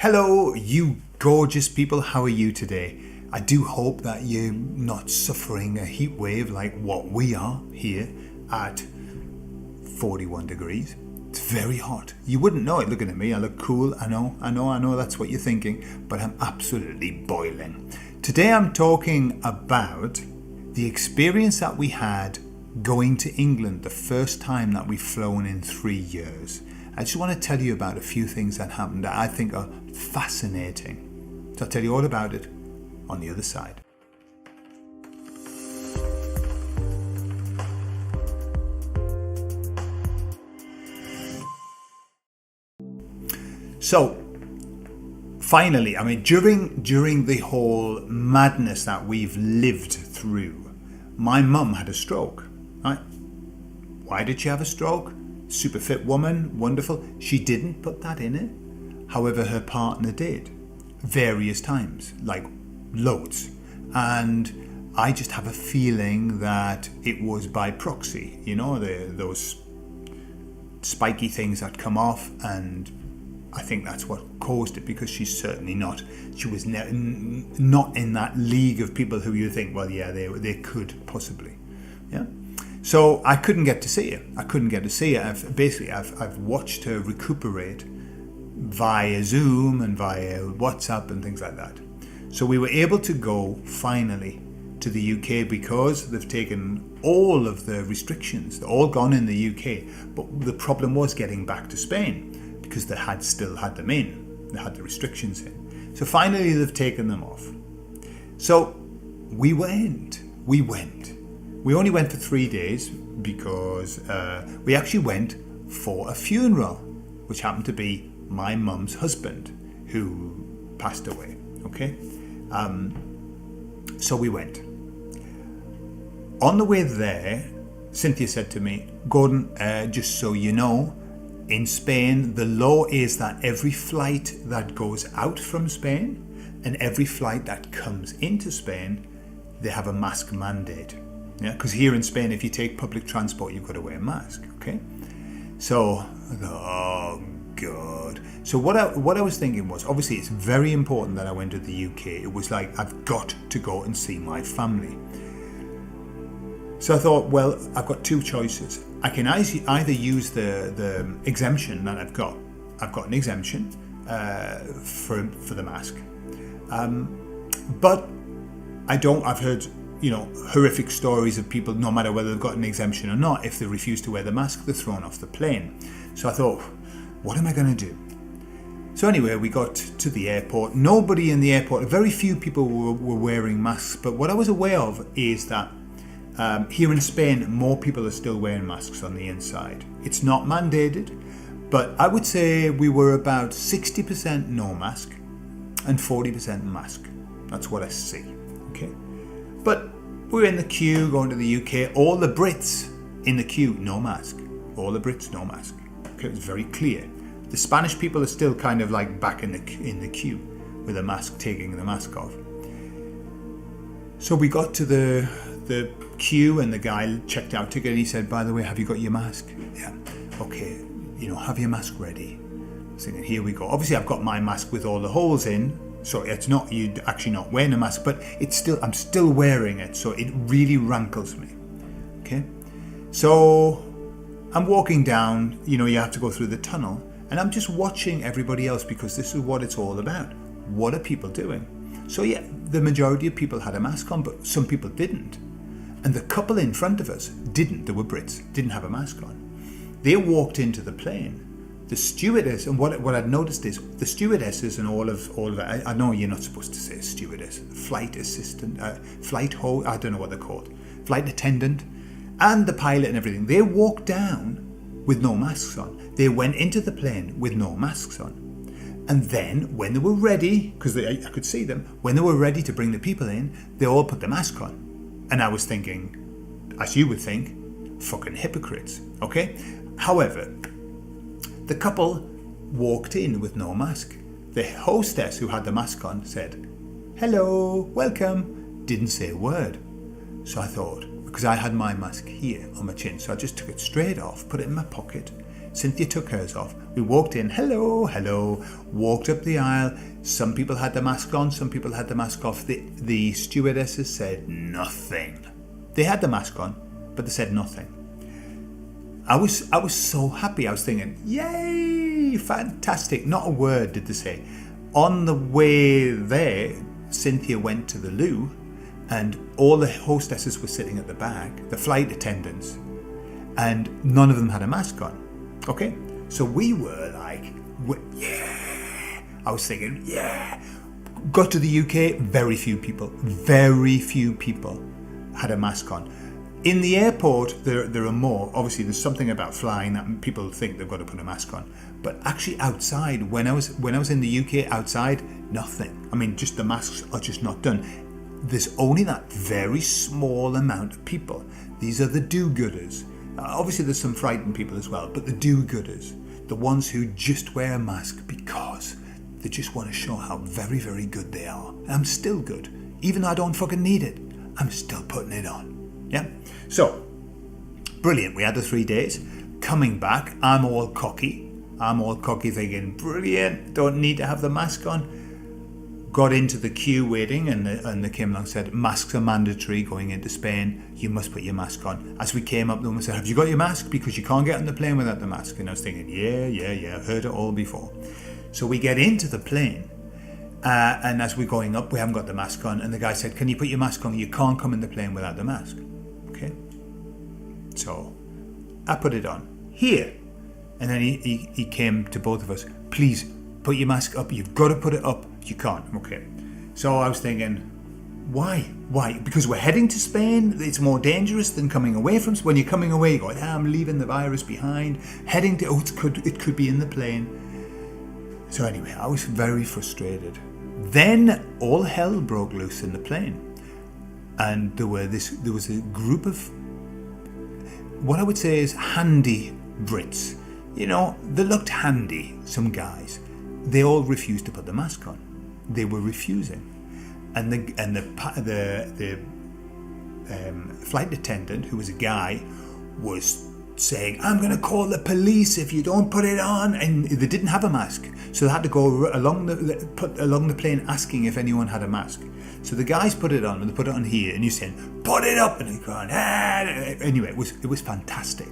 Hello, you gorgeous people. How are you today? I do hope that you're not suffering a heat wave like what we are here at 41 degrees. It's very hot. You wouldn't know it looking at me. I look cool. I know that's what you're thinking, but I'm absolutely boiling. Today I'm talking about the experience that we had going to England the first time that we've flown in 3 years. I just want to tell you about a few things that happened that I think are fascinating. So I'll tell you all about it on the other side. So finally, during the whole madness that we've lived through, my mum had a stroke, right? Why did she have a stroke? Super fit woman, wonderful. She didn't put that in it. However, her partner did various times, like loads. And I just have a feeling that it was by proxy, those spiky things that come off, and I think that's what caused it, because she's certainly not. She was not in that league of people who you think, well, yeah, they could possibly, yeah. So I couldn't get to see her. I've watched her recuperate via Zoom and via WhatsApp and things like that. So we were able to go finally to the UK because they've taken all of the restrictions. They're all gone in the UK. But the problem was getting back to Spain because they had still had them in. They had the restrictions in. So finally they've taken them off. So we went. We only went for 3 days because we actually went for a funeral, which happened to be my mum's husband who passed away. Okay, so we went. On the way there, Cynthia said to me, Gordon, just so you know, in Spain, the law is that every flight that goes out from Spain and every flight that comes into Spain, they have a mask mandate. Yeah, because here in Spain, if you take public transport, you've got to wear a mask. Okay, so oh god. So what I was thinking was, obviously, it's very important that I went to the UK. It was like I've got to go and see my family. So I thought, well, I've got two choices. I can either use the exemption that I've got. I've got an exemption for the mask, but I don't. I've heard horrific stories of people, no matter whether they've got an exemption or not, if they refuse to wear the mask, they're thrown off the plane. So I thought, what am I going to do? So anyway, we got to the airport. Nobody in the airport, very few people were wearing masks. But what I was aware of is that here in Spain, more people are still wearing masks on the inside. It's not mandated, but I would say we were about 60% no mask and 40% mask. That's what I see. Okay. But we were in the queue going to the UK. All the Brits in the queue, no mask. All the Brits, no mask. Okay, it was very clear. The Spanish people are still kind of like back in the queue with a mask, taking the mask off. So we got to the queue and the guy checked our ticket and he said, by the way, have you got your mask? Yeah. Okay, have your mask ready. I was thinking, here we go. Obviously, I've got my mask with all the holes in. So it's not, you're actually not wearing a mask, but I'm still wearing it, so it really rankles me. Okay, so I'm walking down, you have to go through the tunnel, and I'm just watching everybody else because this is what it's all about. What are people doing? So yeah, the majority of people had a mask on, but some people didn't. And the couple in front of us didn't, they were Brits, didn't have a mask on. They walked into the plane. The stewardess, and what I'd noticed is the stewardesses and all of that. I know you're not supposed to say stewardess, flight assistant, I don't know what they're called, flight attendant, and the pilot and everything. They walked down with no masks on. They went into the plane with no masks on, and then when they were ready, because I could see them, when they were ready to bring the people in, they all put the mask on. And I was thinking, as you would think, fucking hypocrites. Okay, however. The couple walked in with no mask. The hostess who had the mask on said, hello, welcome, didn't say a word. So I thought, because I had my mask here on my chin, so I just took it straight off, put it in my pocket, Cynthia took hers off. We walked in, hello, hello, walked up the aisle. Some people had the mask on, some people had the mask off. The stewardesses said nothing. They had the mask on, but they said nothing. I was so happy. I was thinking, yay, fantastic. Not a word did they say. On the way there, Cynthia went to the loo, and all the hostesses were sitting at the back, the flight attendants, and none of them had a mask on. Okay? So we were like, yeah. I was thinking, yeah. Got to the UK, very few people had a mask on. In the airport, there are more. Obviously, there's something about flying that people think they've got to put a mask on. But actually, outside, when I was in the UK, outside, nothing. I mean, just the masks are just not done. There's only that very small amount of people. These are the do-gooders. Obviously, there's some frightened people as well, but the do-gooders, the ones who just wear a mask because they just want to show how very, very good they are. And I'm still good, even though I don't fucking need it. I'm still putting it on. Yeah. So, brilliant. We had the 3 days. Coming back, I'm all cocky thinking, brilliant, don't need to have the mask on. Got into the queue waiting, and they came along and said, masks are mandatory going into Spain. You must put your mask on. As we came up, the woman said, have you got your mask? Because you can't get on the plane without the mask. And I was thinking, yeah, I've heard it all before. So we get into the plane, and as we're going up, we haven't got the mask on. And the guy said, can you put your mask on? You can't come in the plane without the mask. Okay. So I put it on here. And then he came to both of us. Please put your mask up. You've got to put it up. You can't. Okay. So I was thinking, why? Because we're heading to Spain. It's more dangerous than coming away from Spain. When you're coming away, you go, I'm leaving the virus behind. Heading to, it could be in the plane. So anyway, I was very frustrated. Then all hell broke loose in the plane. And there was a group of what I would say is handy Brits. You know, they looked handy, some guys. They all refused to put the mask on. They were refusing. And the flight attendant, who was a guy, was saying, I'm going to call the police if you don't put it on. And they didn't have a mask. So they had to go along the plane asking if anyone had a mask. So the guys put it on, and they put it on here, and you're saying, put it up, and they're going, Anyway, it was fantastic.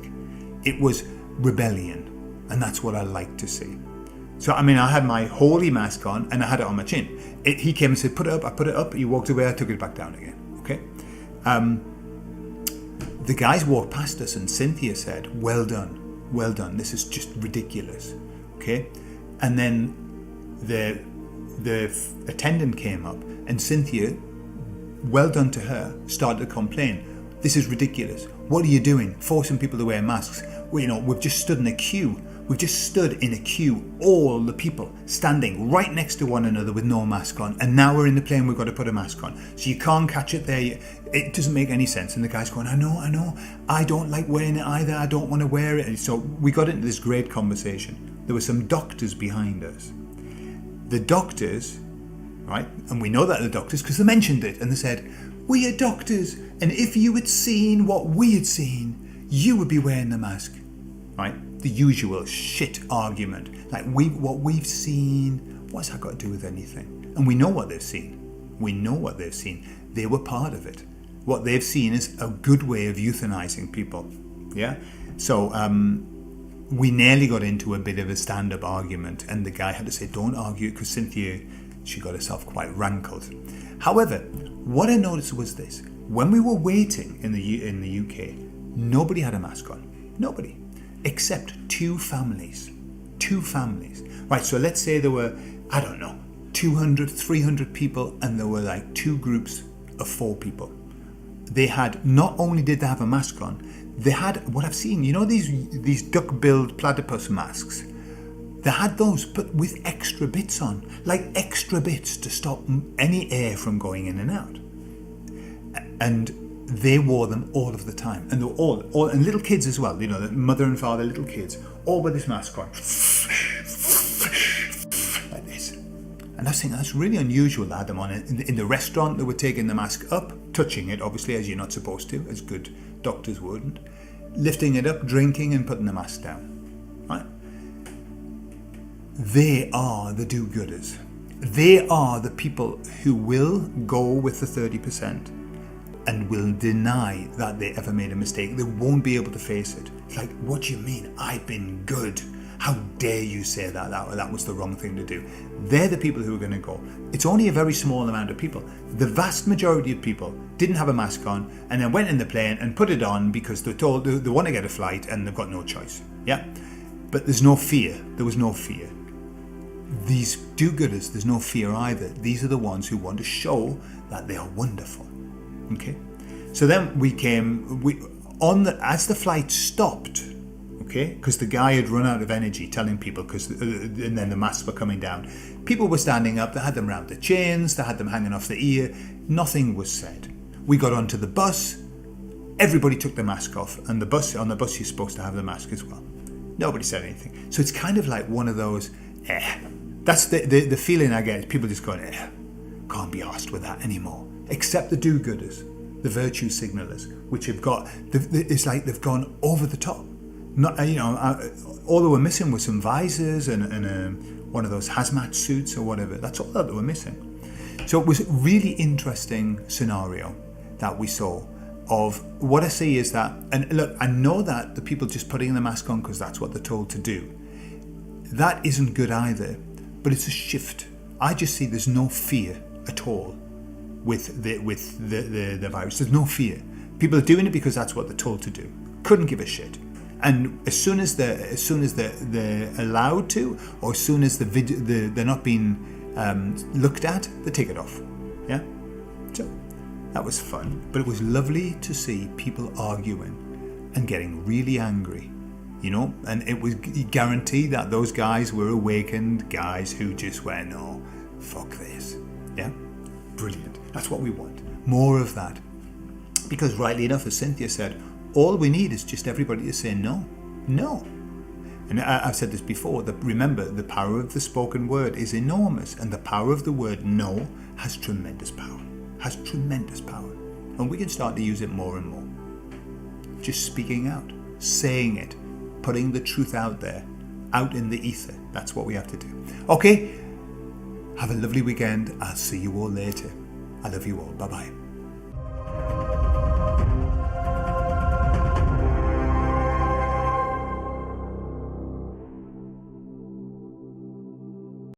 It was rebellion, and that's what I like to see. So, I mean, I had my holy mask on, and I had it on my chin. He came and said, put it up, I put it up, he walked away, I took it back down again, okay? The guys walked past us, and Cynthia said, well done, this is just ridiculous, okay? And then the attendant came up, and Cynthia, well done to her, started to complain. This is ridiculous. What are you doing? Forcing people to wear masks. Well, we've just stood in a queue. All the people standing right next to one another with no mask on. And now we're in the plane, we've got to put a mask on. So you can't catch it there. It doesn't make any sense. And the guy's going, I know. I don't like wearing it either. I don't want to wear it. And so we got into this great conversation. There were some doctors behind us. The doctors, right? And we know that the doctors because they mentioned it. And they said, we are doctors. And if you had seen what we had seen, you would be wearing the mask, right? The usual shit argument. Like, what we've seen, what's that got to do with anything? And we know what they've seen. They were part of it. What they've seen is a good way of euthanizing people. Yeah? So, we nearly got into a bit of a stand-up argument, and the guy had to say, don't argue, because Cynthia, she got herself quite rankled. However, what I noticed was this. When we were waiting in the UK, nobody had a mask on. Nobody. Except two families. Right, so let's say there were, 200, 300 people, and there were like two groups of 4 people. They had, not only did they have a mask on, they had what I've seen, these duck-billed platypus masks. They had those, but with extra bits on, like extra bits to stop any air from going in and out. And they wore them all of the time, and they were all and little kids as well. The mother and father, little kids, all with this mask on, like this. And I was thinking that's really unusual. They had them on in the restaurant. They were taking the mask up, touching it, obviously, as you're not supposed to, as good doctors wouldn't, lifting it up, drinking, and putting the mask down. Right? They are the do-gooders. They are the people who will go with the 30% and will deny that they ever made a mistake. They won't be able to face it. It's like, what do you mean? I've been good. How dare you say that was the wrong thing to do? They're the people who are going to go. It's only a very small amount of people. The vast majority of people didn't have a mask on and then went in the plane and put it on because they're told they want to get a flight and they've got no choice. Yeah? But there's no fear. There was no fear. These do-gooders, there's no fear either. These are the ones who want to show that they are wonderful. Okay? So then as the flight stopped, okay, because the guy had run out of energy telling people, and then the masks were coming down. People were standing up, they had them round the chains, they had them hanging off the ear. Nothing was said. We got onto the bus, everybody took the mask off, and on the bus you're supposed to have the mask as well. Nobody said anything. So it's kind of like one of those, That's the feeling I get. People just going, can't be arsed with that anymore. Except the do-gooders, the virtue signalers, which have got, it's like they've gone over the top. Not, all they were missing was some visors and one of those hazmat suits or whatever. That's all that they were missing. So it was a really interesting scenario that we saw of what I see is that, and look, I know that the people just putting the mask on because that's what they're told to do. That isn't good either, but it's a shift. I just see there's no fear at all with the virus. There's no fear. People are doing it because that's what they're told to do. Couldn't give a shit. And as soon as they're allowed to, or as soon as they're not being looked at, they take it off. Yeah. So that was fun, but it was lovely to see people arguing and getting really angry. And it was guaranteed that those guys were awakened guys who just went, no, fuck this. Yeah? Brilliant. That's what we want. More of that. Because rightly enough, as Cynthia said, all we need is just everybody to say no. No. And I've said this before, remember, the power of the spoken word is enormous, and the power of the word no has tremendous power. Has tremendous power. And we can start to use it more and more. Just speaking out, saying it, putting the truth out there, out in the ether. That's what we have to do. Okay, have a lovely weekend. I'll see you all later. I love you all. Bye-bye.